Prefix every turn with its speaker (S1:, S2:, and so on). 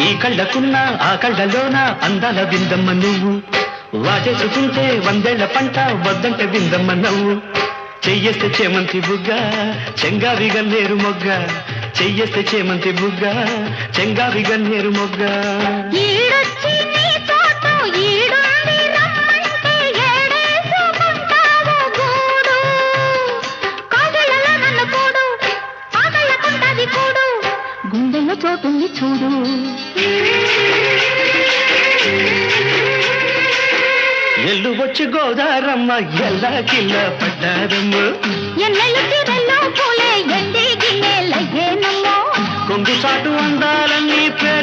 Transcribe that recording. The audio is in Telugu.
S1: ఈ కళ్ళకున్న ఆ కళ్ళలోన అందాల విందమ్మ నువ్వు వాటేసుకుంటే వందేళ్ల పంట వద్దంటే విందమ్మ నవ్వు చెయ్యేస్తే చేమంతి బుగ్గ చెంగావి గన్నేరు మొగ్గ చెయ్యేస్తే చేమంతి బుగ్గ చెంగావి గన్నేరు మొగ్గ
S2: గుండెల్లో చోటుంది చూడు
S1: ఎల్లు వచ్చి గోదారమ్మ ఎల్లా కిల్ల పడ్డారమ్మ
S2: పూలే ఎండి గిన్నెలయ్యేనమ్మో
S1: కొంగు చాటు అందాలన్నీ పేరు